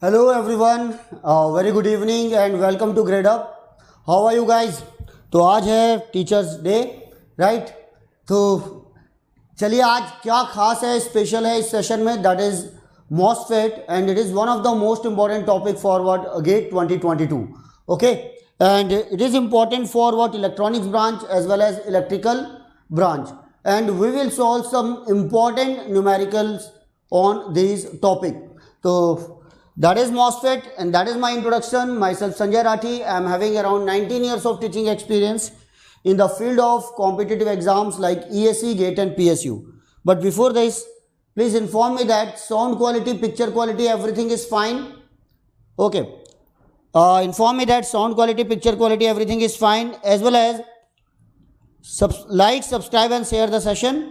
Hello everyone, very good evening and welcome to Gradeup. How are you guys? तो आज है teachers day, right? तो चलिए आज क्या खास है, स्पेशल है इस सेशन में, that is MOSFET and it is one of the most important topic for what GATE 2022. Okay, and it is important for what electronics branch as well as electrical branch, and we will solve some important numericals on these topic. So that is MOSFET and that is my introduction. Myself Sanjay Rathi. I am having around 19 years of teaching experience in the field of competitive exams like ESE, GATE and PSU. But before this, please inform me that sound quality, picture quality, everything is fine. Okay. Inform me that sound quality, picture quality, everything is fine, as well as like, subscribe and share the session.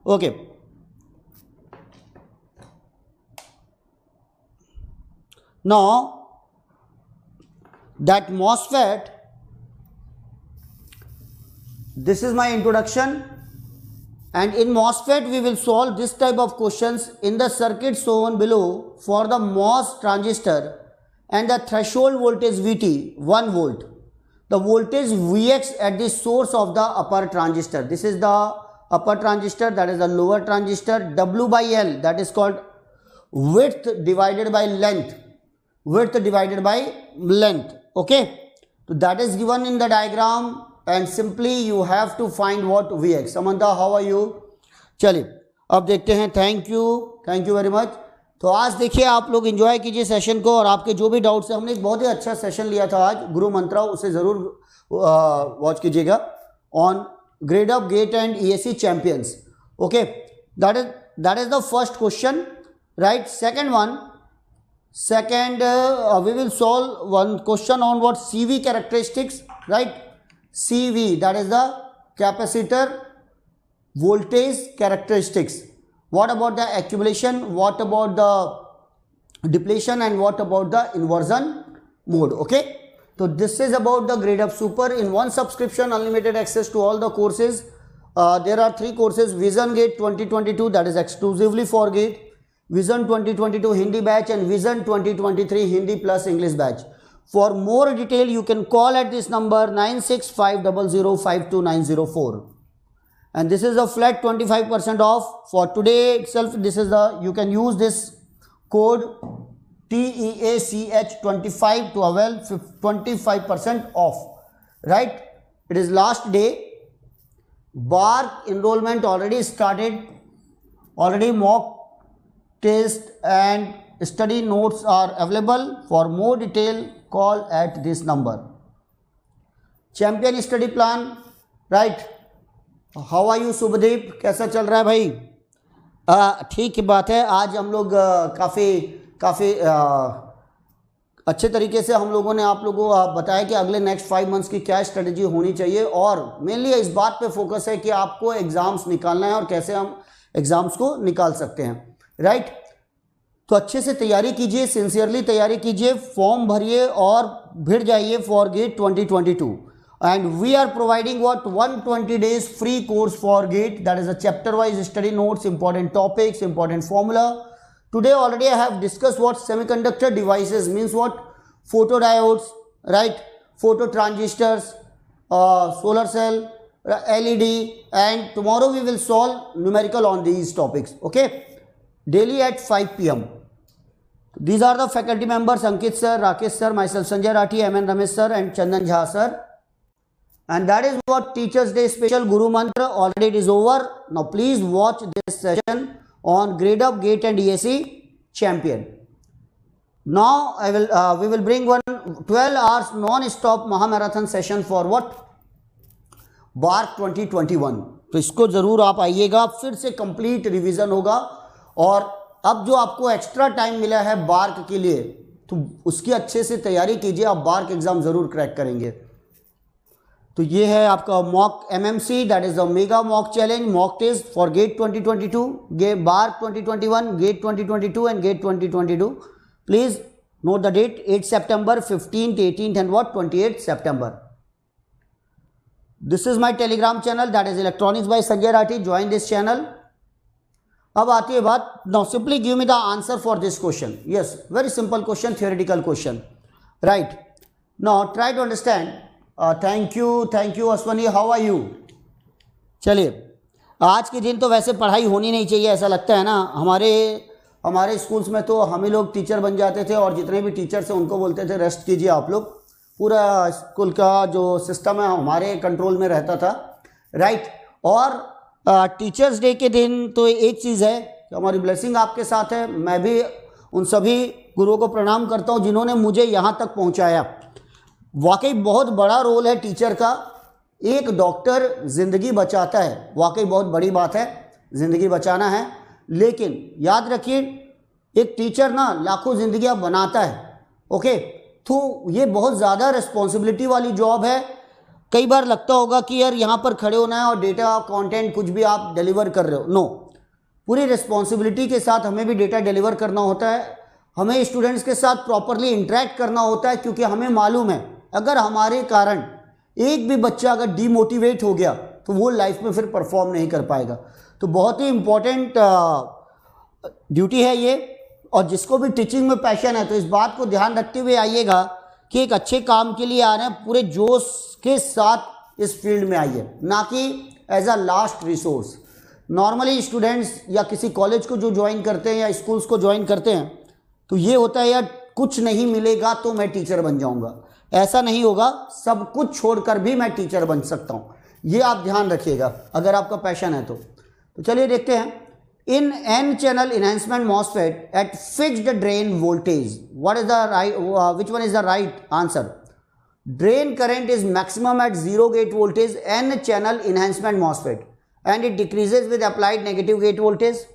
Okay. Now that MOSFET, this is my introduction, and in MOSFET we will solve this type of questions in the circuit shown below for the MOS transistor and the threshold voltage Vt 1 volt, the voltage Vx at the source of the upper transistor. This is the upper transistor, that is the lower transistor. W by L, that is called width divided by length. Width divided by length. Okay, so that is given in the diagram and simply you have to find what Vx. Samantha, how are you? चलिए अब देखते हैं. Thank you very much. तो आज देखिए, आप लोग enjoy कीजिए सेशन को और आपके जो भी डाउट्स हैं, हमने एक बहुत ही अच्छा सेशन लिया था आज, गुरु मंत्रा, उसे ज़रूर वॉच कीजिएगा on Gradeup GATE and ESE champions. Okay, that is the first question, right? Second, we will solve one question on what CV characteristics, right? CV, that is the capacitor voltage characteristics. What about the accumulation? What about the depletion? And what about the inversion mode? Okay, so this is about the Gradeup Super. In one subscription, unlimited access to all the courses. There are 3 courses: Vision Gate 2022, that is exclusively for Gate; Vision 2022 Hindi batch; and Vision 2023 Hindi plus English batch. For more detail, you can call at this number 9650052904. And this is a flat 25% off for today itself. This is the, you can use this code TEACH25 to avail 25% off, right? It is last day. BARC enrollment already started, already mock test and study notes are available. For more detail, call at this number. Champion study plan, right? How are you Shubhdeep, कैसा चल रहा है भाई? ठीक बात है. आज हम लोग काफ़ी अच्छे तरीके से हम लोगों ने आप लोगों को बताया कि अगले नेक्स्ट 5 मंथ्स की क्या स्ट्रेटजी होनी चाहिए, और मेनली इस बात पे फोकस है कि आपको एग्ज़ाम्स निकालना है और कैसे हम एग्ज़ाम्स को निकाल सकते हैं, राइट? तो अच्छे से तैयारी कीजिए, सिंसियरली तैयारी कीजिए, फॉर्म भरिए और भिड़ जाइए for GATE 2022. And we are providing what 120 days free course for GATE, that is a chapter wise study notes, important topics, important formula. Today already I have discussed what semiconductor devices means, what photodiodes, right? Photo transistors, solar cell, LED, and tomorrow we will solve numerical on these topics. Okay, daily at 5 PM. These are the faculty members: Ankit sir, Rakesh sir, myself Sanjay Rathi, MN Ramesh sir and Chandan Jha sir. And that is what Teachers Day special Guru Mantra. Already it is over. Now please watch this session on Gradeup, GATE and ESE Champion. Now we will bring one 12 hours non-stop Mahamarathon session for what? BARC 2021. तो इसको ज़रूर आप आइएगा, फिर से complete revision होगा. और अब जो आपको एक्स्ट्रा टाइम मिला है BARC के लिए, तो उसकी अच्छे से तैयारी कीजिए. आप BARC एग्ज़ाम ज़रूर क्रैक करेंगे. तो ये है आपका mock MMC, that is the mega mock challenge, mock test for GATE 2022, BARC 2021, GATE 2022 and GATE 2022. Please note the date: 8 September, 15th, 18th and what 28th September. This is my Telegram channel, that is Electronics by Sanjay Rathi. Join this channel. अब आती है बात, now simply give me the answer for this question. Yes, very simple question, theoretical question, right. Now try to understand. Thank you Ashwani, how are you. चलिए, आज के दिन तो वैसे पढ़ाई होनी नहीं चाहिए ऐसा लगता है ना. हमारे स्कूल्स में तो हम ही लोग टीचर बन जाते थे और जितने भी टीचर्स हैं उनको बोलते थे रेस्ट कीजिए आप लोग. पूरा स्कूल का जो सिस्टम है हमारे कंट्रोल में रहता था, राइट. और टीचर्स डे के दिन तो एक चीज़ है कि हमारी ब्लेसिंग आपके साथ है. मैं भी उन सभी गुरुओं को प्रणाम करता हूँ जिन्होंने मुझे यहाँ तक पहुँचाया. वाकई बहुत बड़ा रोल है टीचर का. एक डॉक्टर ज़िंदगी बचाता है, वाकई बहुत बड़ी बात है, ज़िंदगी बचाना है. लेकिन याद रखिए, एक टीचर ना लाखों ज़िंदगियाँ बनाता है. ओके, तो ये बहुत ज़्यादा रिस्पॉन्सिबिलिटी वाली जॉब है. कई बार लगता होगा कि यार यहाँ पर खड़े होना है और डेटा कंटेंट कुछ भी आप डिलीवर कर रहे हो. नो, पूरी रिस्पॉन्सिबिलिटी के साथ हमें भी डेटा डिलीवर करना होता है. हमें स्टूडेंट्स के साथ प्रॉपरली इंटरेक्ट करना होता है, क्योंकि हमें मालूम है अगर हमारे कारण एक भी बच्चा अगर डीमोटिवेट हो गया तो वो लाइफ में फिर परफॉर्म नहीं कर पाएगा. तो बहुत ही इम्पॉर्टेंट ड्यूटी है ये. और जिसको भी टीचिंग में पैशन है तो इस बात को ध्यान रखते हुए आइएगा कि एक अच्छे काम के लिए आ रहे हैं, पूरे जोश के साथ इस फील्ड में आइए, ना कि as a last resource. Normally students या किसी कॉलेज को जो ज्वाइन करते हैं या स्कूल्स को ज्वाइन करते हैं तो ये होता है यार कुछ नहीं मिलेगा तो मैं टीचर बन जाऊंगा. ऐसा नहीं होगा, सब कुछ छोड़कर भी मैं टीचर बन सकता हूँ. ये आप ध्यान रखिएगा अगर आपका पैशन है तो. चलिए देखते हैं. In N channel enhancement MOSFET at fixed drain voltage, what is the right, which one is the right answer. Drain current is maximum at zero gate voltage N channel enhancement MOSFET and it decreases with applied negative gate voltage.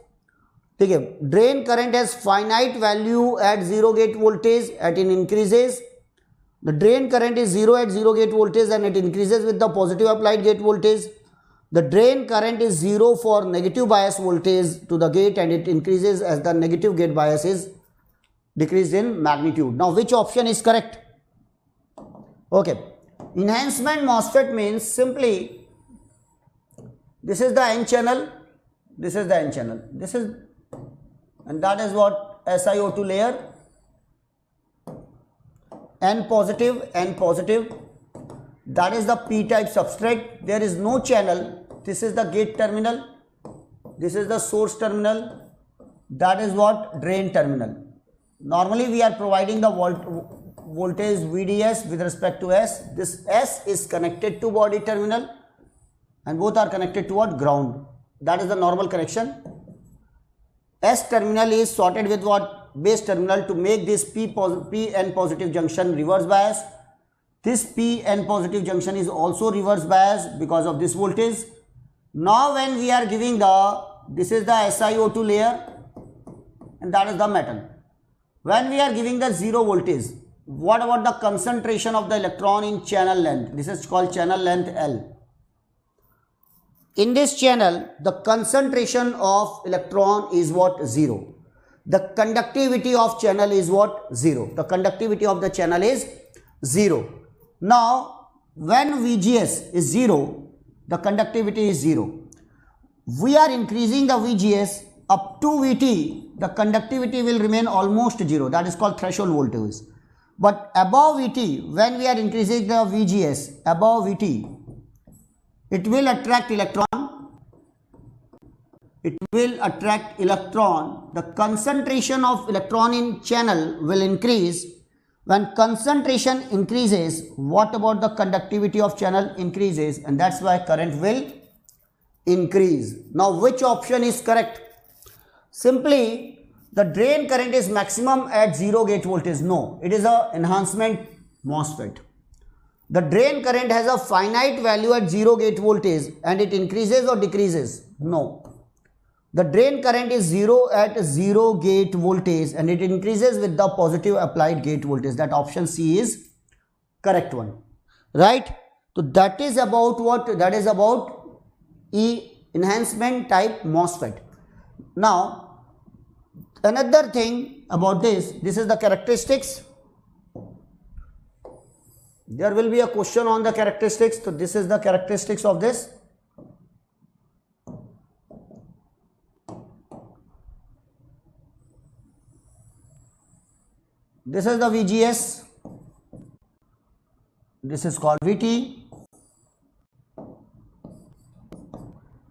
ठीक है, drain current has finite value at zero gate voltage at in increases. The drain current is zero at zero gate voltage and it increases with the positive applied gate voltage. The drain current is zero for negative bias voltage to the gate and it increases as the negative gate bias is decreased in magnitude. Now which option is correct? Okay, enhancement MOSFET means simply this is the N channel, this is the N channel, this is, and that is what SiO2 layer, N positive, that is the p-type substrate. There is no channel. This is the gate terminal, this is the source terminal, that is what drain terminal. Normally we are providing the voltage VDS with respect to S. This S is connected to body terminal and both are connected to what? Ground. That is the normal connection. S terminal is sorted with what? Base terminal to make this P-N positive junction reverse bias. This P-N positive junction is also reverse bias because of this voltage. Now when we are giving this is the SiO2 layer and that is the metal. When we are giving the zero voltage, what about the concentration of the electron in channel length? This is called channel length L. In this channel, the concentration of electron is what? Zero. The conductivity of channel is what? Zero. The conductivity of the channel is zero. Now, when VGS is zero, the conductivity is zero. We are increasing the VGS up to VT, the conductivity will remain almost zero. That is called threshold voltage. But above VT, when we are increasing the VGS above VT, it will attract electron. It will attract electron. The concentration of electron in channel will increase. When concentration increases, what about the conductivity of channel increases, and that's why current will increase. Now which option is correct? Simply the drain current is maximum at zero gate voltage. No, it is a enhancement MOSFET. The drain current has a finite value at zero gate voltage and it increases or decreases. No, the drain current is zero at zero gate voltage and it increases with the positive applied gate voltage. That option C is correct one, right? So that is about what? That is about enhancement type MOSFET. Now another thing about this is the characteristics. There will be a question on the characteristics. So this is the characteristics of this. this is the VGS, this is called VT,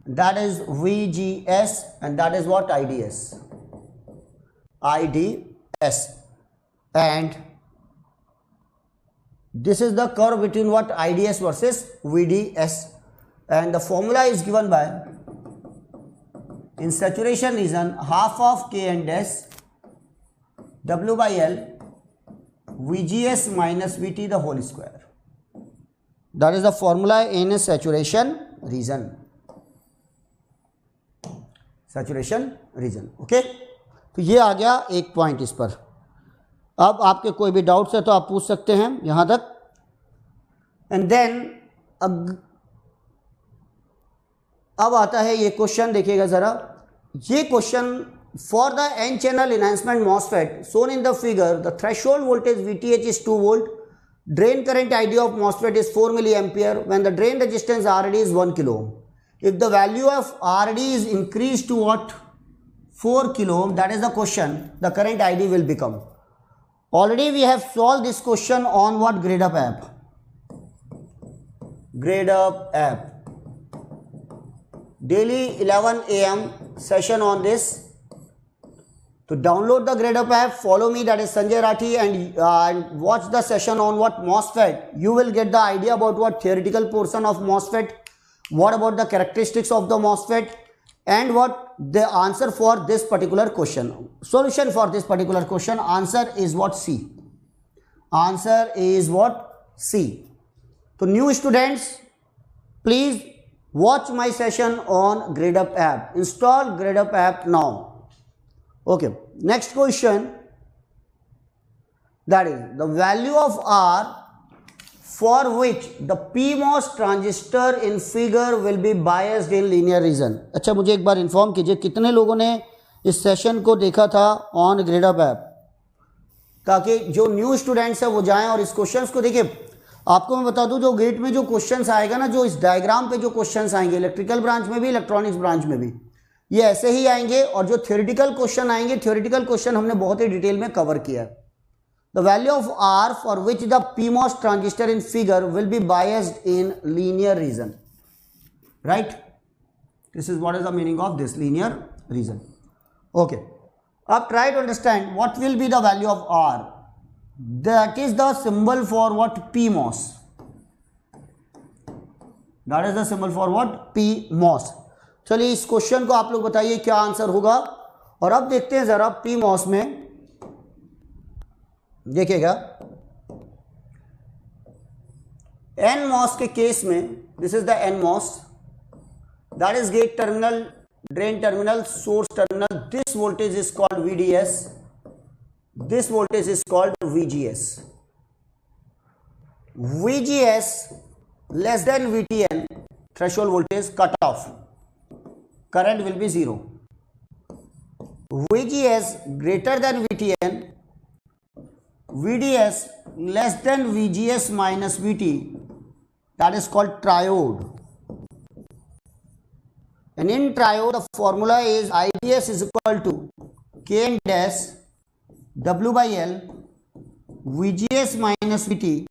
that is VGS, and that is what? IDS. And this is the curve between what? IDS versus VDS, and the formula is given by, in saturation region, half of K and S W by L VGS minus VT the whole square. That is the formula in saturation region. Saturation region. Okay, तो ये आ गया एक point इस पर. अब आपके कोई भी डाउट्स है तो आप पूछ सकते हैं यहाँ तक. एंड देन अब आता है ये क्वेश्चन, देखिएगा ज़रा. ये question, for the N channel enhancement MOSFET shown in the figure, the threshold voltage VTH is 2 volt, drain current ID of MOSFET is 4 milliampere when the drain resistance RD is 1 kilo ohm. If the value of RD is increased to what? 4 kilo ohm, that is the question, the current ID will become. Already we have solved this question on what? Gradeup app. Gradeup app. Daily 11 AM session on this. To download the Gradeup app, follow me, that is Sanjay Rathi, and watch the session on what? MOSFET. You will get the idea about what? Theoretical portion of MOSFET. What about the characteristics of the MOSFET, and what the answer for this particular question, solution for this particular question. Answer is what? C. Answer is what? C. So new students, please watch my session on Gradeup app. Install Gradeup app now. Okay, next question, that is the value of R for which the PMOS transistor in figure will be biased in linear region. अच्छा, मुझे एक बार inform कीजिए कितने लोगों ने इस session को देखा था ऑन ग्रेडअप ऐप, ताकि जो न्यू स्टूडेंट्स हैं वो जाएं और इस क्वेश्चंस को देखिए. आपको मैं बता दूं, जो गेट में जो क्वेश्चंस आएगा ना, जो इस डायग्राम पे जो क्वेश्चंस आएंगे, इलेक्ट्रिकल ब्रांच में भी, इलेक्ट्रॉनिक्स ब्रांच में भी, ये ऐसे ही आएंगे. और जो थ्योरेटिकल क्वेश्चन आएंगे, थ्योरेटिकल क्वेश्चन हमने बहुत ही डिटेल में कवर किया है. The value of R for which the PMOS transistor in figure will be biased in linear region. Right? This is what is the meaning of this linear region. Okay. Now try to understand what will be the value of R. That is the symbol for what? PMOS. That is the symbol for what? PMOS. चलिए इस question को आप लोग बताइए क्या answer होगा. और अब देखते हैं जरा PMOS में. देखिएगा, NMOS के केस में, this is the NMOS, that is get terminal, drain terminal, source terminal. This voltage is called VDS, this voltage is called VGS. VGS less than VTN, threshold voltage, cut off, current will be 0. VGS greater than VTN, VDS less than VGS minus VT, that is called triode. And in triode the formula is IDS is equal to K and S W by L VGS minus VT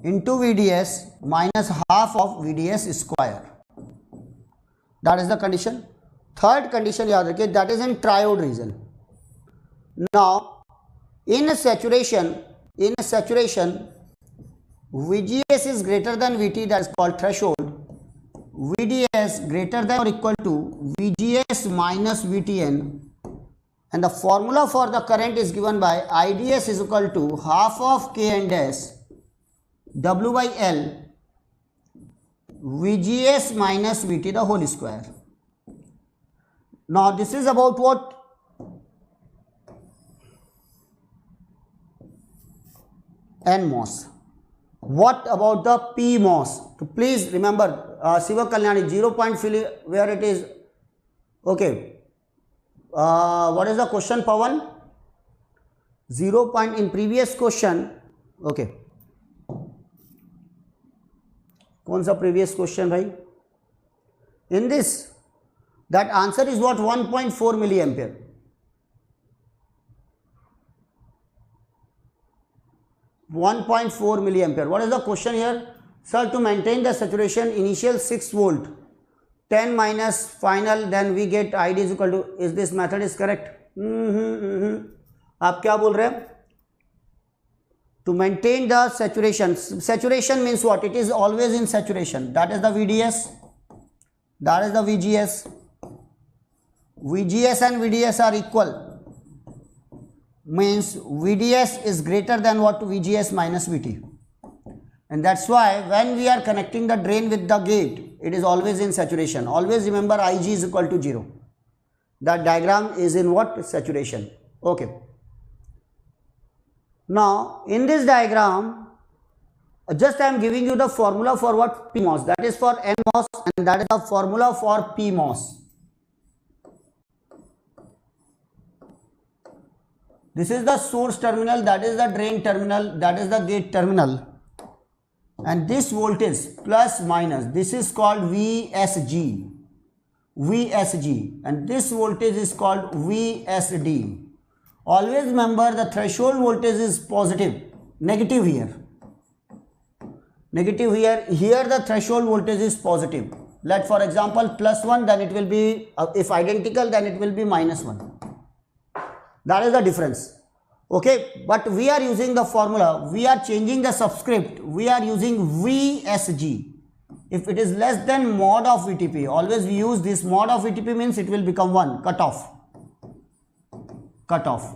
into VDS minus half of VDS square. That is the condition. Third condition याद रखिए, that is in triode region. Now in saturation VGS is greater than VT, that is called threshold. VDS greater than or equal to VGS minus VTN, and the formula for the current is given by IDS is equal to half of K and S W by L VGS minus VT the whole square. Now this is about what? NMOS. What about the PMOS? So please remember, Siva Kalyani, 0 point where it is. Okay. What is the question, Pawan? 0 point in previous question. Okay. कौन सा previous question भाई? In this, That answer is what? 1.4 milliampere. What is the question here? Sir, to maintain the saturation, initial 6 volt, 10 minus final, then we get ID is equal to, is this method is correct? आप क्या बोल रहे हैं? To maintain the saturation. Saturation means what? It is always in saturation. That is the VDS. That is the VGS. VGS and VDS are equal. Means VDS is greater than what? VGS minus VT. And that's why when we are connecting the drain with the gate, it is always in saturation. Always remember IG is equal to 0. That diagram is in what? Saturation. Okay. Now, in this diagram, just I am giving you the formula for what? PMOS. That is for NMOS and that is the formula for PMOS. This is the source terminal, that is the drain terminal, that is the gate terminal. And this voltage plus minus, this is called VSG. VSG. And this voltage is called VSD. Always remember the threshold voltage is positive, negative here. Negative here. Here the threshold voltage is positive. Let for example plus 1, then it will be, if identical, then it will be minus 1. That is the difference. Okay, but we are using the formula, we are changing the subscript, we are using VSG. If it is less than mod of VTP, always we use this mod of VTP means it will become 1, cut off. Cut off.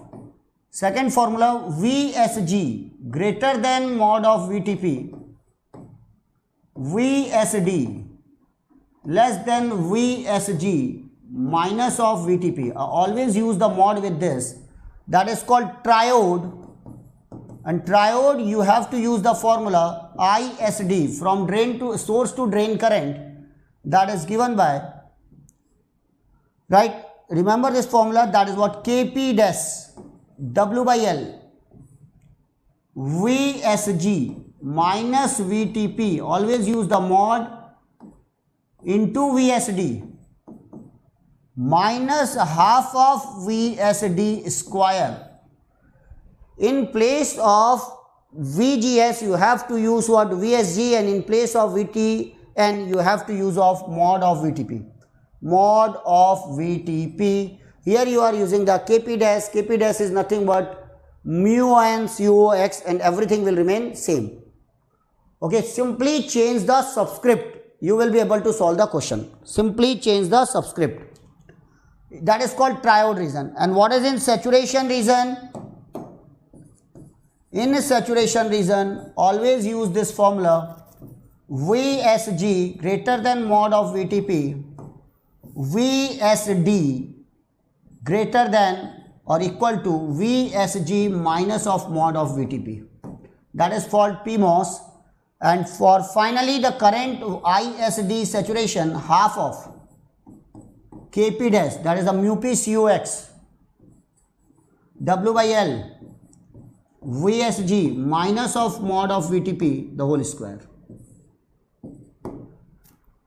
Second formula, VSG greater than mod of VTP, VSD less than VSG minus of VTP. Always use the mod with this. That is called triode. And triode, you have to use the formula ISD from drain to source to drain current. That is given by, right? Remember this formula. That is what? KP dash W by L VSG minus VTP. Always use the mod into VSD minus half of VSD square. In place of VGS you have to use what? VSG, and in place of VTN you have to use of mod of VTP. Mod of VTP. Here you are using the KP dash. KP dash is nothing but mu n COX, and everything will remain same. Okay, simply change the subscript. You will be able to solve the question. Simply change the subscript. That is called triode region. And what is in saturation region? In saturation region, always use this formula VSG greater than mod of VTP, VSD greater than or equal to VSG minus of mod of VTP. That is called PMOS. And for finally the current ISD saturation, half of KP dash, that is the mu p COX, W by L VSG minus of mod of VTP, the whole square.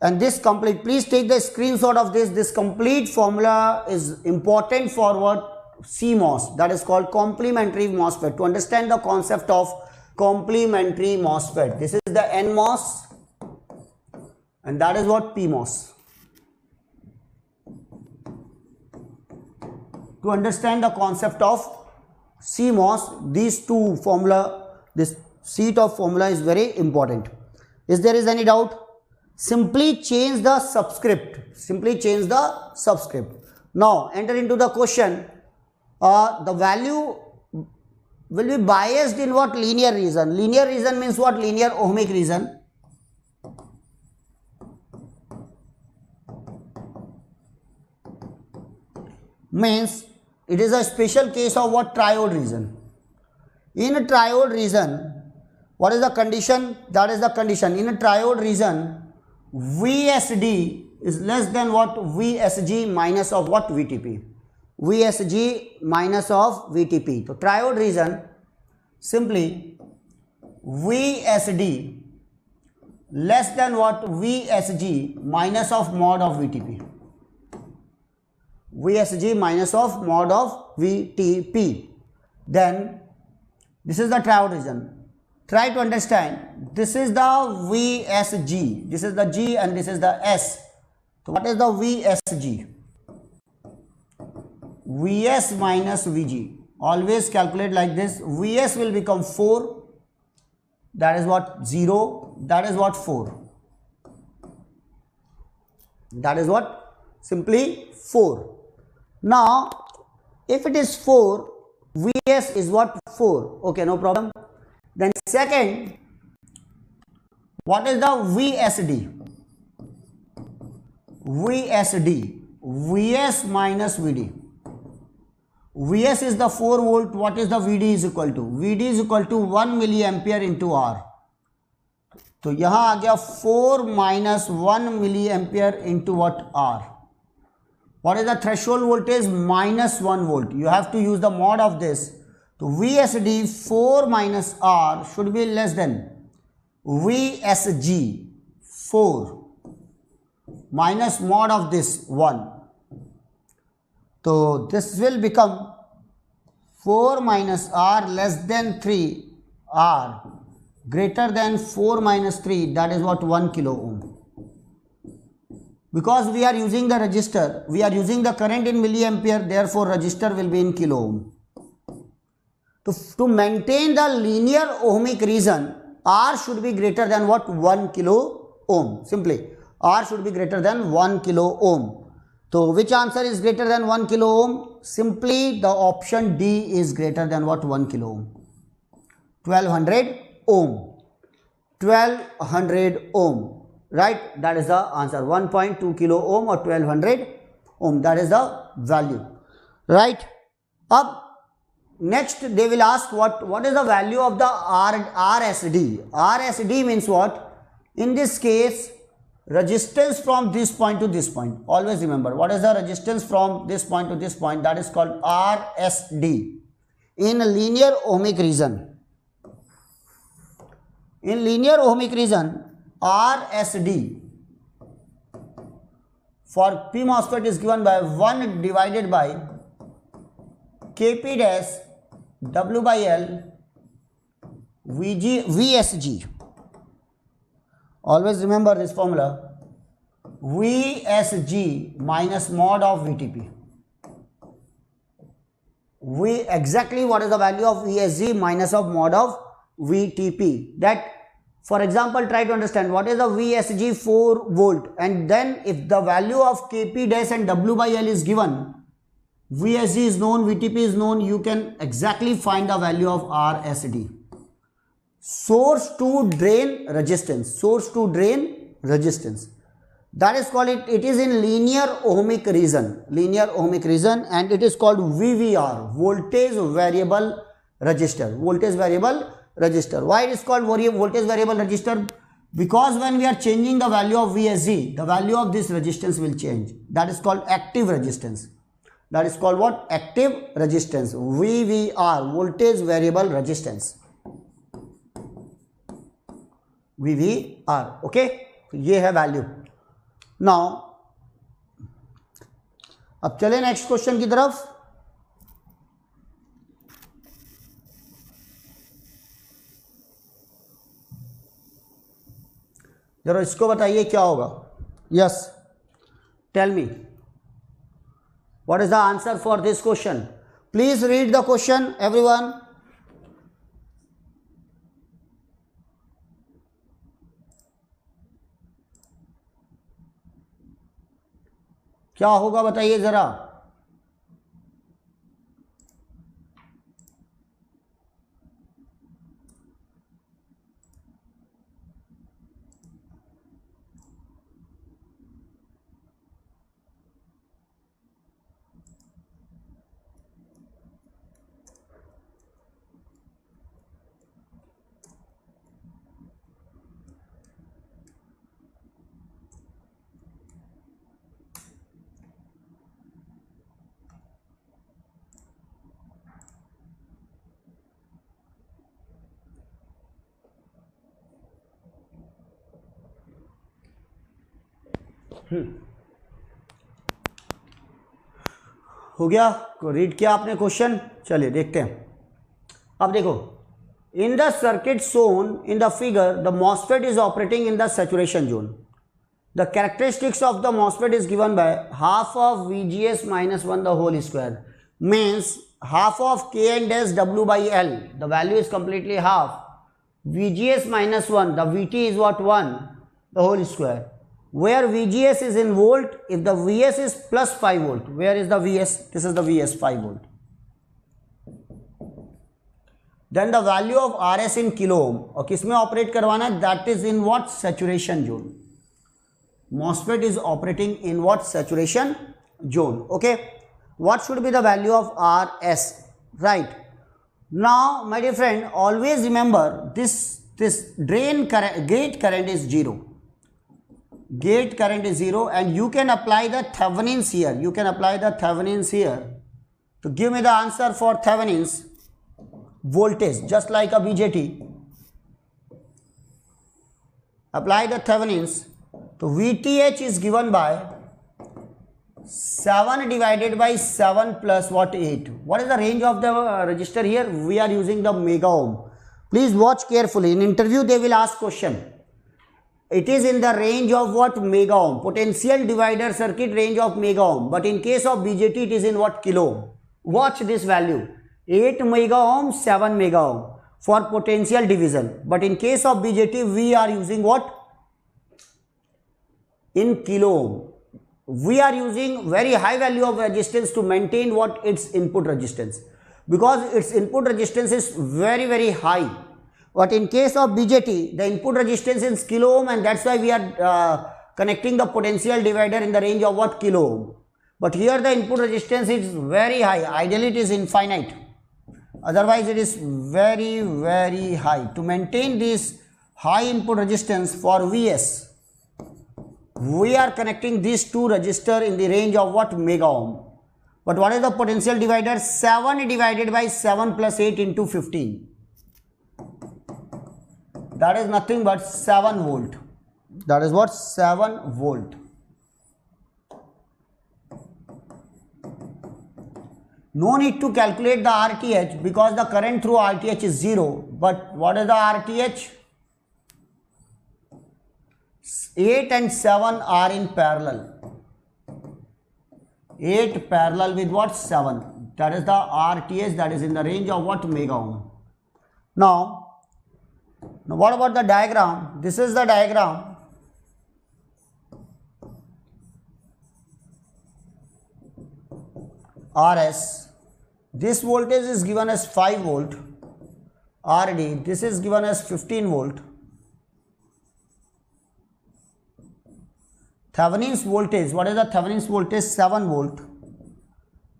And this complete, please take the screenshot of this. This complete formula is important for what? CMOS, that is called complementary MOSFET. To understand the concept of complementary MOSFET, this is the NMOS and that is what? PMOS. To understand the concept of CMOS, these two formula, this sheet of formula is very important. Is there is any doubt? Simply change the subscript. Simply change the subscript. Now enter into the question. The value will be biased in what? Linear region. Linear region means what? Linear ohmic region. Means it is a special case of what? Triode region. In a triode region, what is the condition? That is the condition. In a triode region, VSD is less than what? VSG minus of what? VTP. VSG minus of VTP. So triode region, simply VSD less than what? VSG minus of mod of VTP. VSG minus of mod of VTP. Then this is the triode region. Try to understand, this is the VSG, this is the G and this is the S. So what is the VSG? Vs minus Vg. Always calculate like this. Vs will become 4. That is what 0. That is what 4. That is what simply 4. Now if it is 4, Vs is what 4. Okay, no problem. Then second, what is the VSD? VSD, Vs minus Vd. Vs is the 4 volt. What is the Vd is equal to? Vd is equal to 1 milliampere into R. तो यहाँ आ गया 4 minus 1 milliampere into what? R. What is the threshold voltage? Minus 1 volt. You have to use the mod of this. So VSD 4 minus R should be less than VSG 4 minus mod of this 1. So this will become 4 minus R less than 3 R greater than 4 minus 3, that is what 1 kilo ohm. Because we are using the resistor, we are using the current in milliampere, therefore resistor will be in kilo ohm. To maintain the linear ohmic region, R should be greater than what? 1 kilo ohm. Simply, R should be greater than 1 kilo ohm. So which answer is greater than 1 kilo ohm? Simply the option D is greater than what? 1 kilo ohm. 1200 ohm. 1200 ohm. Right? That is the answer. 1.2 kilo ohm or 1200 ohm. That is the value. Right? Up next they will ask what is the value of the RSD. RSD means what? In this case, resistance from this point to this point. Always remember, what is the resistance from this point to this point? That is called RSD in a linear ohmic region. In linear ohmic region, RSD for P MOSFET is given by 1 divided by Kp dash W by L VSG. Always remember this formula. VSG minus mod of VTP. Exactly what is the value of VSG minus of mod of VTP. That, for example, try to understand what is the VSG 4 volt, and then if the value of Kp dash and W by L is given, VSG is known, VTP is known, you can exactly find the value of RSD. Source to drain resistance. Source to drain resistance. That is called it is in linear ohmic region. Linear ohmic region, and it is called VVR, voltage variable resistor. Voltage variable resistor. Why it is called voltage variable resistor? Because when we are changing the value of VSG, the value of this resistance will change. That is called active resistance. That is called what? Active resistance. VVR, voltage variable resistance. VVR. Okay, तो ये है value. Now अब चले next question की तरफ. जरा इसको बताइए क्या होगा. Yes, tell me what is the answer for this question. Please read the question, everyone. क्या होगा बताइए जरा. हो गया, रीड किया आपने क्वेश्चन, चलिए देखते हैं। अब देखो, in the circuit shown in the figure the MOSFET is operating in the saturation zone. The characteristics of the MOSFET is given by half of VGS minus 1 the whole square, means half of K and S W by L, the value is completely half. VGS minus 1, the VT is what, 1 the whole square, where VGS is in volt. If the VS is plus 5 volt, where is the VS? This is the VS, 5 volt. Then the value of RS in kilo ohm, और किसमें operate करवाना है? That is in what? Saturation zone. MOSFET is operating in what? Saturation zone. Okay, what should be the value of RS? Right now, my dear friend, always remember this drain current, gate current is 0. Gate current is 0, and you can apply the Thevenins here. You can apply the Thevenins here to give me the answer for Thevenins voltage, just like a BJT. Apply the Thevenins. So VTH is given by 7 divided by 7 plus what, 8. What is the range of the resistor here? We are using the mega ohm. Please watch carefully. In interview they will ask question. It is in the range of what? Mega ohm. Potential divider circuit range of mega ohm. But in case of BJT it is in what? Kilo ohm. Watch this value. 8 mega ohm, 7 mega ohm for potential division. But in case of BJT we are using what? In kilo ohm. We are using very high value of resistance to maintain what? Its input resistance, because its input resistance is very high. But in case of BJT the input resistance is kilo ohm, and that's why we are connecting the potential divider in the range of what? Kilo ohm. But here the input resistance is very high. Ideally it is infinite, otherwise it is very high. To maintain this high input resistance for VS, we are connecting these two resistors in the range of what? Mega ohm. But what is the potential divider? 7 divided by 7 plus 8 into 15. That is nothing but 7 volt. That is what? 7 volt. No need to calculate the RTH, because the current through RTH is 0. But what is the RTH? 8 and 7 are in parallel. 8 parallel with what? 7. That is the RTH, that is in the range of what? Mega ohm. Now what about the diagram? This is the diagram. RS. This voltage is given as 5 volt. RD. This is given as 15 volt. Thevenin's voltage, what is the Thevenin's voltage? 7 volt.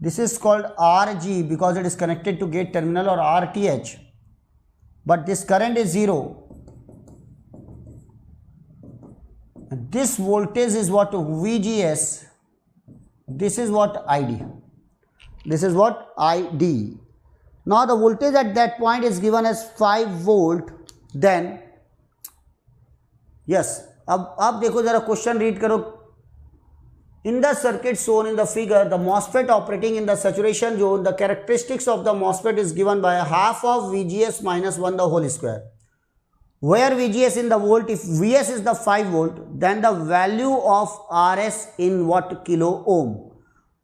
This is called RG because it is connected to gate terminal, or RTH. But this current is 0. This voltage is what? VGS. This is what? ID. This is what? ID. Now the voltage at that point is given as 5 volt. Then yes, अब देखो जरा question read करो. In the circuit shown in the figure, the MOSFET operating in the saturation zone, the characteristics of the MOSFET is given by half of VGS minus 1 the whole square. Where VGS in the volt, if VS is the 5 volt, then the value of RS in what? Kilo ohm.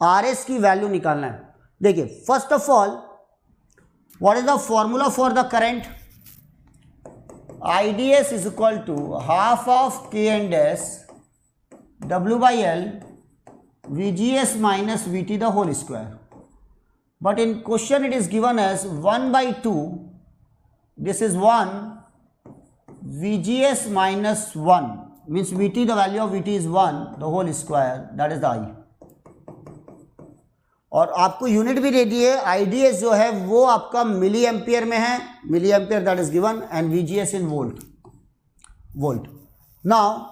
RS की value निकालना है. देखिए, first of all, what is the formula for the current? IDS is equal to half of K and S W by L VGS minus VT the whole square. But in question it is given as 1 by 2. This is 1 VGS minus 1, means VT, the value of VT is 1 the whole square, that is the I. और आपको unit भी दे दिए. IDS जो है वो आपका मिली ampere में है. Milli ampere that is given, and VGS in volt. Now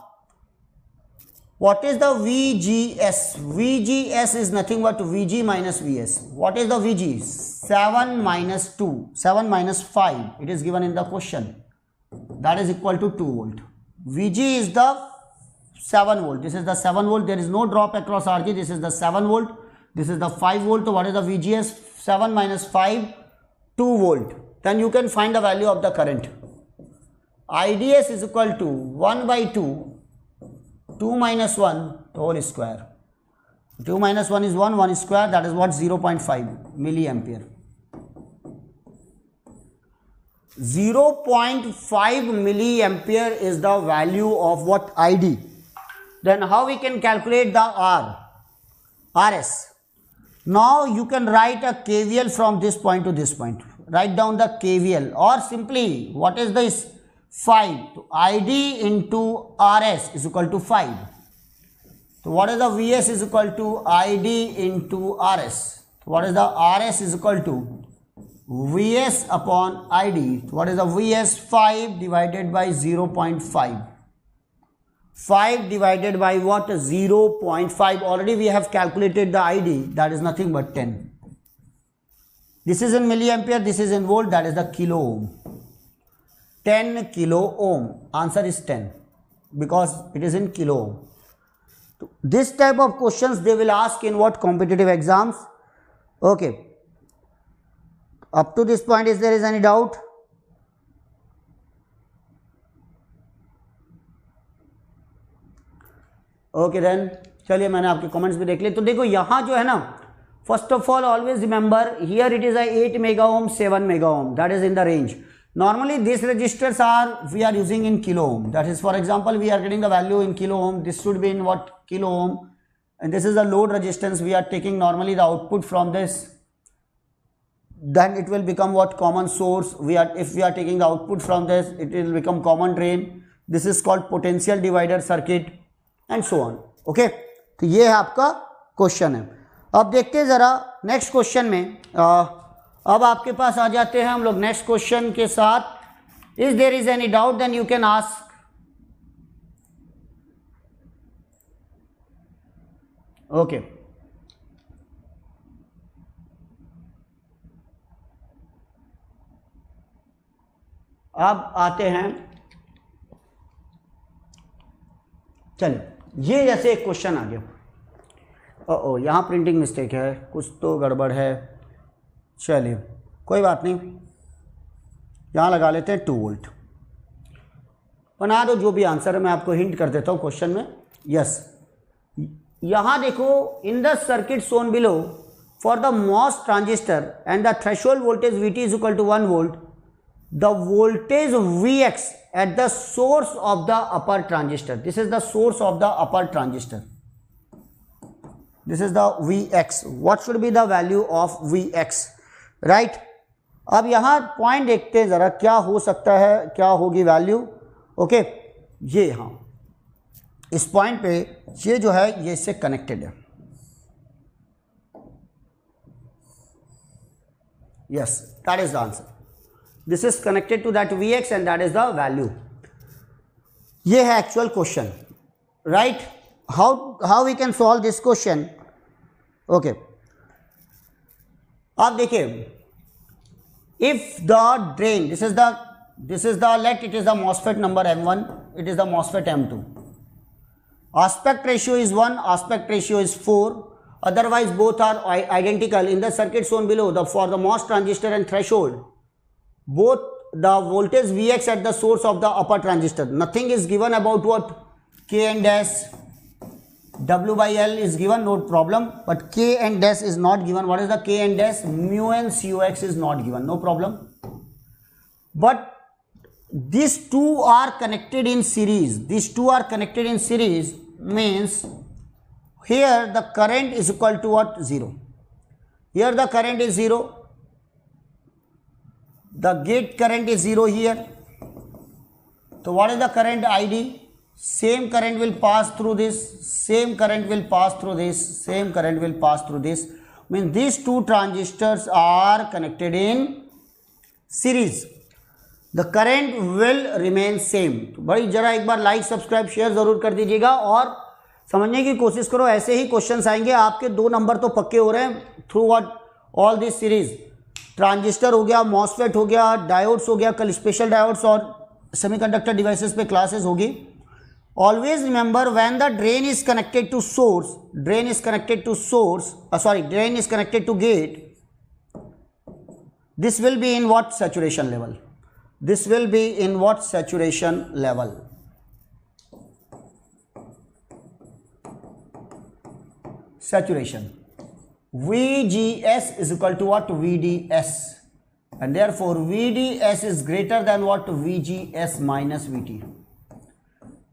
what is the VGS? VGS is nothing but VG minus VS. What is the VG? 7 minus 2, 7 minus 5. It is given in the question. That is equal to 2 volt. VG is the 7 volt. This is the 7 volt. There is no drop across RG. This is the 7 volt. This is the 5 volt. So what is the VGS? 7 minus 5, 2 volt. Then you can find the value of the current. IDS is equal to 1 by 2, 2 minus 1 whole square. 2 minus 1 is 1, 1 square, that is what? 0.5 milliampere. 0.5 milliampere is the value of what? ID. Then how we can calculate the RS? Now you can write a KVL from this point to this point. Write down the KVL, or simply what is this? 5. So ID into RS is equal to 5. So what is the VS is equal to ID into RS. So what is the RS is equal to VS upon ID. So what is the VS? 5 divided by 0.5. 5 divided by what? 0.5. Already we have calculated the ID, that is nothing but 10. This is in milliampere, this is in volt, that is the kilo ohm. 10 kilo ohm. Answer is 10 because it is in kilo ohm. This type of questions they will ask in what? Competitive exams. Okay. Up to this point, is there is any doubt? Okay then, चलिए मैंने आपके comments भी देख लिए. तो देखो यहाँ जो है ना, first of all always remember here it is a 8 mega ohm, 7 mega ohm, that is in the range. Normally these resistors we are using in kilo ohm. That is, for example, we are getting the value in kilo ohm. This should be in what? Kilo ohm. And this is the load resistance. We are taking normally the output from this. Then it will become what? Common source. If we are taking the output from this, it will become common drain. This is called potential divider circuit and so on. Okay. तो ये है आपका question है. अब देखते हैं जरा next question में. अब आपके पास आ जाते हैं हम लोग नेक्स्ट क्वेश्चन के साथ. Is there is any doubt then you can ask. Okay. अब आते हैं, चलिए ये जैसे एक क्वेश्चन आ गया. ओ यहाँ प्रिंटिंग मिस्टेक है, कुछ तो गड़बड़ है. चलिए कोई बात नहीं, यहाँ लगा लेते हैं 2 वोल्ट. बना दो जो भी आंसर है, मैं आपको हिंट कर देता हूँ क्वेश्चन में. यस, यहाँ देखो, in the circuit shown below for the MOS transistor and the threshold voltage Vt is equal to 1 volt, the voltage Vx at the source of the upper transistor. This is the source of the upper transistor. This is the Vx. What should be the value of Vx? Right? अब यहाँ point देखते हैं जरा, क्या हो सकता है, क्या होगी वैल्यू. ओके, ये हाँ इस पॉइंट पे ये जो है ये इससे कनेक्टेड है. Yes, that is the answer. This is connected to that Vx and that is the value. ये है actual question. Right? how we can solve this question. Okay, आप देखिए, if the drain, this is the let it is the MOSFET number M1, it is the MOSFET M2, aspect ratio is 1, aspect ratio is 4, otherwise both are identical. In the circuit shown below, for the MOS transistor and threshold, both the voltage Vx at the source of the upper transistor, nothing is given about what? K and S, W by L is given, no problem, but K and S is not given. What is the K and S? Mu and Cux is not given, no problem. But these two are connected in series. These two are connected in series means here the current is equal to what? 0. Here the current is 0. The gate current is 0 here. So what is the current ID? Same current will pass through this, same current will pass through this, same current will pass through this. Means these two transistors are connected in series. The current will remain same. तो भाई जरा एक बार like subscribe share जरूर कर दीजिएगा और समझने की कोशिश करो. ऐसे ही क्वेश्चंस आएंगे आपके. 2 नंबर तो पक्के हो रहे हैं through what? All this series. Transistor हो गया, मॉसफेट हो गया, डायोड्स हो गया. कल स्पेशल डायोड्स और सेमीकंडक्टर डिवाइसेस पे क्लासेस होगी. Always remember, when the drain is connected to source, drain is connected to gate, this will be in what saturation level? This will be in what saturation level? Saturation. VGS is equal to what? VDS. And therefore VDS is greater than what? VGS minus VT.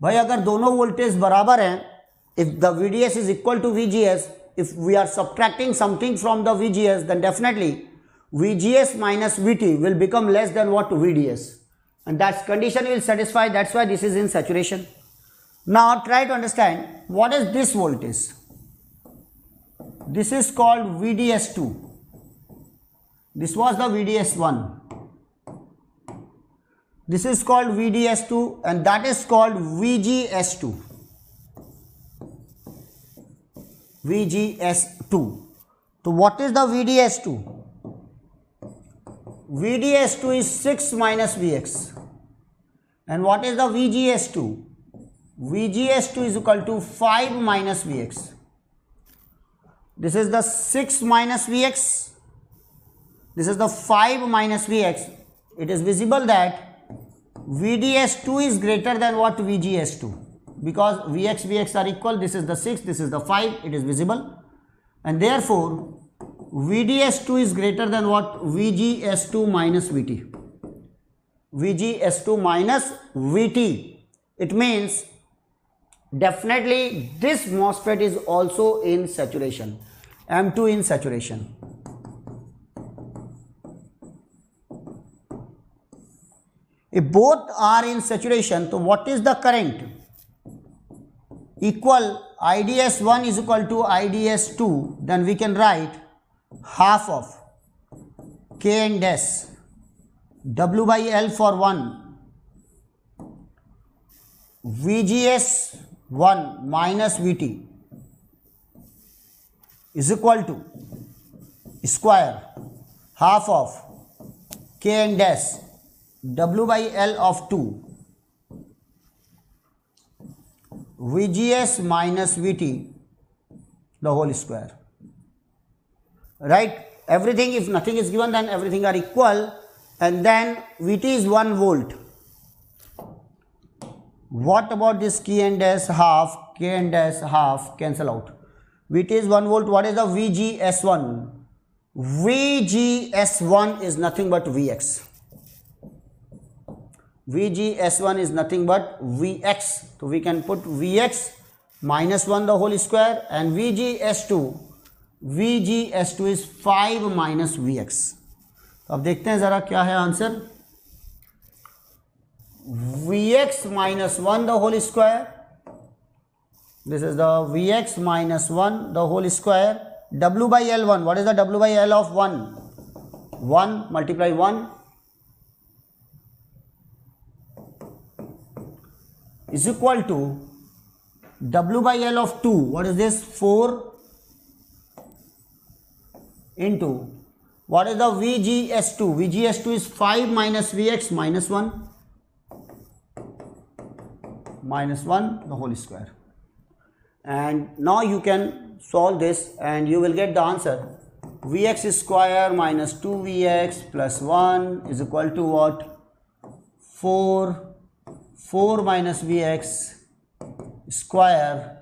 भाई अगर दोनों voltage बराबर हैं, if the VDS is equal to VGS, if we are subtracting something from the VGS, then definitely VGS minus VT will become less than what? VDS. And that condition will satisfy. That's why this is in saturation. Now try to understand what is this voltage. This is called VDS2. This was the VDS1. This is called VDS2 and that is called VGS2. VGS2. So what is the VDS2? VDS2 is 6 minus Vx. And what is the VGS2? VGS2 is equal to 5 minus Vx. This is the 6 minus Vx. This is the 5 minus Vx. It is visible that VDS2 is greater than what? VGS2. Because Vx are equal. This is the 6, this is the 5. It is visible. And therefore, VDS2 is greater than what? VGS2 minus VT. VGS2 minus VT. It means definitely this MOSFET is also in saturation. M2 in saturation. If both are in saturation, so what is the current? Equal IDS1 is equal to IDS2, then we can write half of K and S, W by L for 1, VGS1 minus VT is equal to square half of K and S, W by L of 2, VGS minus VT, the whole square. Right? Everything, if nothing is given, then everything are equal. And then VT is 1 volt. What about this K and S half? K and S half cancel out. VT is 1 volt. What is the VGS1? VGS1 is nothing but Vx. VGS1 is nothing but Vx. So we can put Vx minus 1 the whole square, and VGS2 is 5 minus Vx. तो अब देखते हैं ज़रा क्या है answer. Vx minus 1 the whole square. This is the Vx minus 1 the whole square. W by L1. What is the W by L of 1? 1 multiply 1 is equal to W by L of 2. What is this? 4 into, what is the VGS2? VGS2 is 5 minus Vx minus 1. Minus 1 the whole square. And now you can solve this and you will get the answer. Vx square minus 2Vx plus 1 is equal to what? 4 minus Vx square.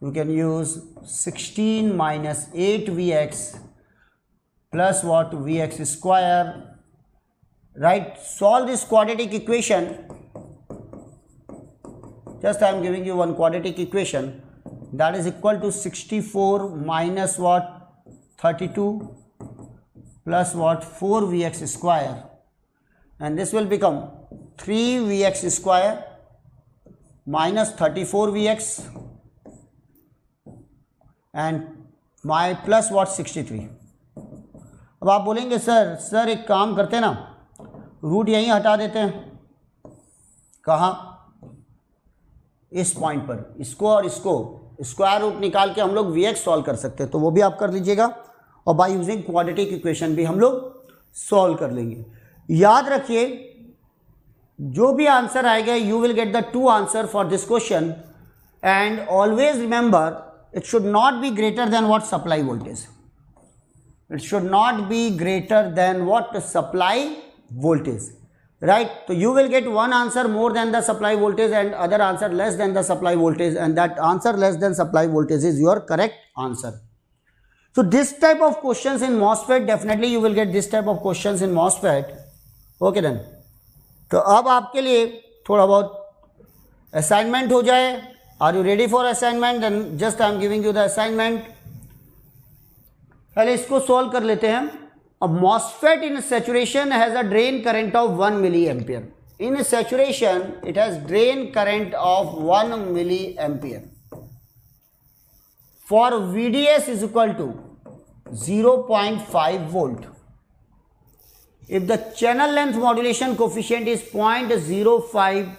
You can use 16 minus 8Vx plus what? Vx square. Right? Solve this quadratic equation. Just I am giving you one quadratic equation. That is equal to 64 minus what? 32 plus what? 4Vx square. And this will become 3Vx square minus 34Vx and my plus what? 63. अब आप बोलेंगे sir एक काम करते हैं ना, root यहीं हटा देते हैं. कहाँ? इस पॉइंट पर इसको और इसको स्क्वायर रूट निकाल के हम लोग Vx सॉल्व कर सकते हैं. तो वो भी आप कर लीजिएगा और बाय यूजिंग क्वाड्रेटिक इक्वेशन भी हम लोग सॉल्व कर लेंगे. याद रखिए जो भी आंसर आएगा you will get the 2 answer for this question, and always remember it should not be greater than what supply voltage. It should not be greater than what supply voltage, right? So you will get one answer more than the supply voltage and other answer less than the supply voltage, and that answer less than supply voltage is your correct answer. So this type of questions in MOSFET, definitely you will get this type of questions in MOSFET. Okay then. तो अब आपके लिए थोड़ा बहुत assignment हो जाए. Are you ready for assignment? Then just I am giving you the assignment. पहले इसको सॉल्व कर लेते हैं. अब MOSFET in saturation has a drain current of 1 milliampere. In saturation it has drain current of 1 milliampere. For VDS is equal to 0.5 volt. If the channel length modulation coefficient is 0.05,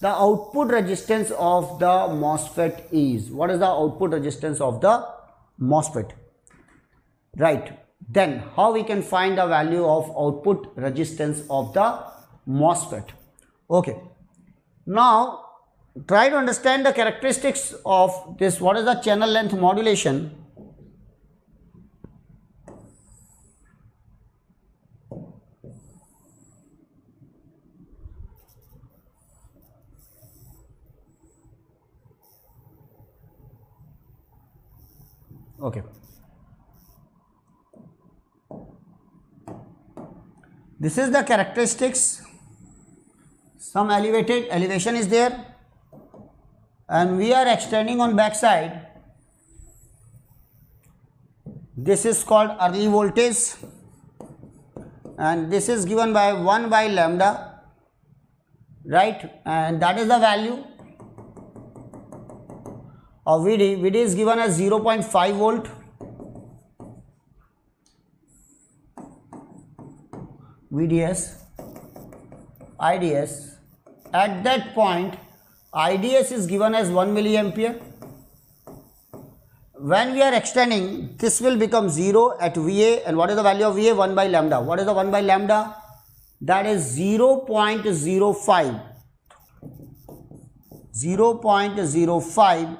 the output resistance of the MOSFET is, what is the output resistance of the MOSFET? Right. Then how we can find the value of output resistance of the MOSFET? Okay. Now try to understand the characteristics of this. What is the channel length modulation? Okay. This is the characteristics. Some elevation is there, and we are extending on back side. This is called early voltage, and this is given by 1 by lambda, right? And that is the value of VD. VD is given as 0.5 volt. VDS, IDS. At that point, IDS is given as 1 milliampere. When we are extending, this will become 0 at VA. And what is the value of VA? 1 by lambda. What is the 1 by lambda? That is 0.05. 0.05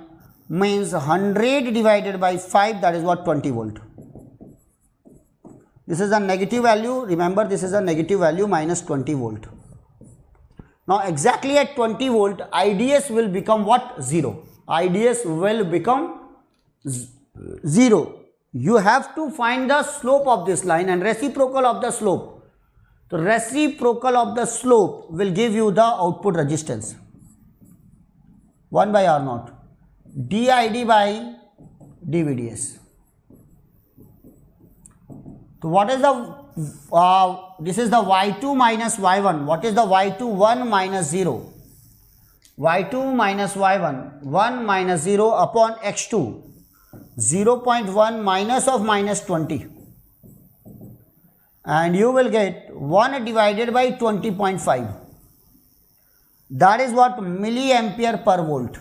means 100 divided by 5, that is what, 20 volt. This is a negative value. Remember, this is a negative value, minus 20 volt. Now exactly at 20 volt, IDS will become what? 0. IDS will become 0. You have to find the slope of this line and reciprocal of the slope. The reciprocal of the slope will give you the output resistance. 1 by R naught. dID by dVDS. So what is the this is the y2 minus y1. What is the y2? 1 minus 0. y2 minus y1, 1 minus 0 upon x2, 0.1 minus of minus 20, and you will get 1 divided by 20.5. That is what? Milliampere per volt.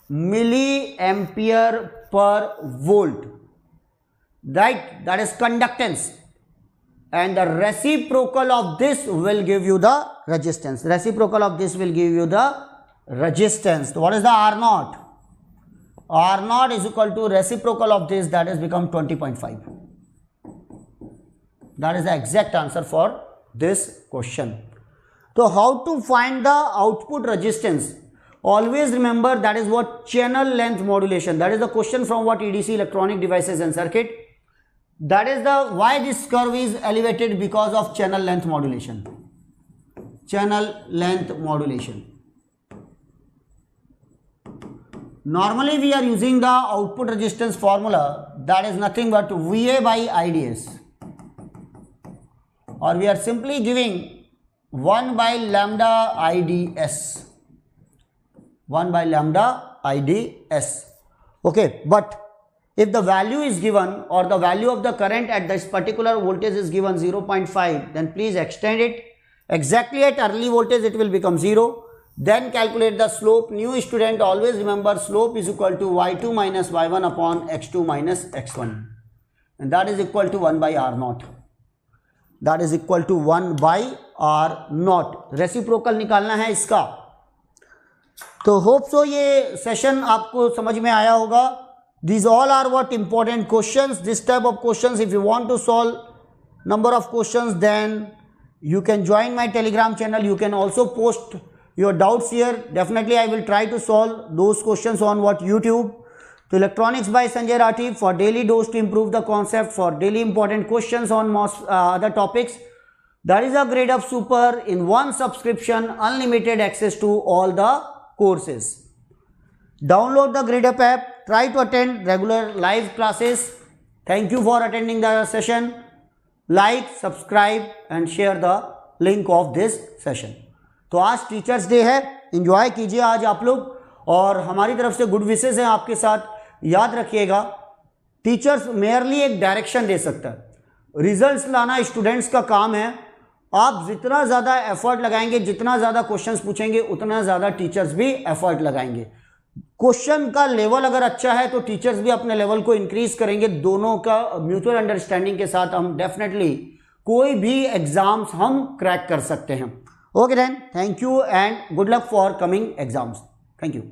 Milliampere per volt, right? That is conductance, and the reciprocal of this will give you the resistance. Reciprocal of this will give you the resistance. So what is the R naught? R naught is equal to reciprocal of this, that is become 20.5. That is the exact answer for this question. So how to find the output resistance? Always remember, that is what? Channel length modulation. That is the question from what? EDC, electronic devices and circuit. That is the why this curve is elevated, because of channel length modulation. Channel length modulation. Normally we are using the output resistance formula, that is nothing but VA by IDS, or we are simply giving 1 by lambda IDS. 1 by lambda IDS. Okay, but if the value is given, or the value of the current at this particular voltage is given 0.5, then please extend it. Exactly at early voltage it will become 0. Then calculate the slope. New student, always remember, slope is equal to y2 minus y1 upon x2 minus x1, and that is equal to 1 by R naught. That is equal to 1 by R naught, reciprocal निकालना है इसका। तो hope so ये session आपको समझ में आया होगा। These all are what important questions. This type of questions, if you want to solve number of questions, then you can join my Telegram channel. You can also post your doubts here. Definitely I will try to solve those questions on what YouTube. So Electronics by Sanjay Rathi for daily dose to improve the concept, for daily important questions on other topics. That is a Gradeup Super in one subscription, unlimited access to all the courses. Download the Gradeup app. Try to attend regular live classes. Thank you for attending the session. Like, subscribe and share the link of this session. तो आज teachers day है, enjoy कीजिए आज आप लोग, और हमारी तरफ से गुड विशेस हैं आपके साथ। याद रखिएगा, टीचर्स मेयरली एक डायरेक्शन दे सकता है, रिजल्ट्स लाना स्टूडेंट्स का काम है। आप जितना ज़्यादा एफर्ट लगाएंगे, जितना ज़्यादा क्वेश्चंस पूछेंगे, उतना ज़्यादा टीचर्स भी एफर्ट लगाएंगे। क्वेश्चन का लेवल अगर अच्छा है तो टीचर्स भी अपने लेवल को इंक्रीज करेंगे। दोनों का म्यूचुअल अंडरस्टैंडिंग के साथ हम डेफिनेटली कोई भी एग्जाम्स हम क्रैक कर सकते हैं। Okay then, thank you and good luck for coming exams. Thank you.